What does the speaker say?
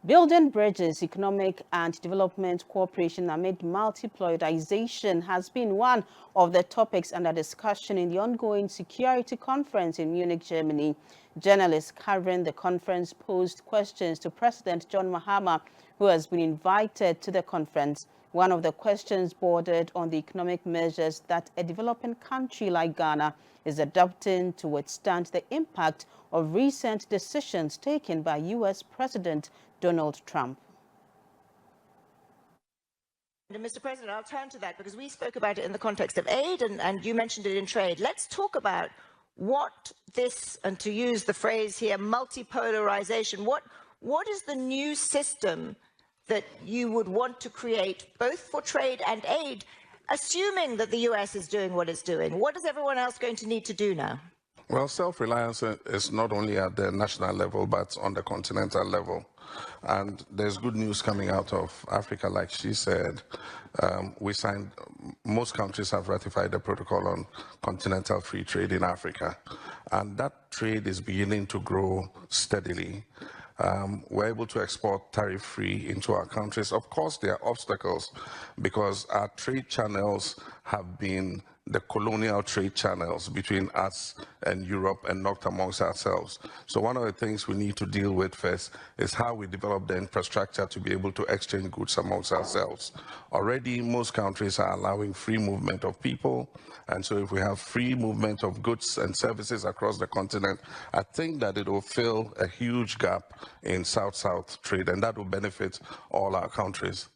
Building bridges, economic and development cooperation amid multipolarization has been one of the topics under discussion in the ongoing security conference in Munich, Germany. Journalists covering the conference posed questions to President John Mahama, who has been invited to the conference. One of the questions bordered on the economic measures that a developing country like Ghana is adopting to withstand the impact of recent decisions taken by U.S. President Donald Trump. Mr. President, I'll turn to that because we spoke about it in the context of aid and you mentioned it in trade. Let's talk about what this, and to use the phrase here, multipolarization, what is the new system that you would want to create both for trade and aid, assuming that the US is doing what it's doing? What is everyone else going to need to do now? Well, self-reliance is not only at the national level, but on the continental level. And there's good news coming out of Africa, like she said. Most countries have ratified the protocol on continental free trade in Africa. And that trade is beginning to grow steadily. We're able to export tariff-free into our countries. Of course, there are obstacles because our trade channels have been the colonial trade channels between us and Europe and not amongst ourselves. So one of the things we need to deal with first is how we develop the infrastructure to be able to exchange goods amongst ourselves. Already, most countries are allowing free movement of people, and so if we have free movement of goods and services across the continent, I think that it will fill a huge gap in South-South trade, and that will benefit all our countries.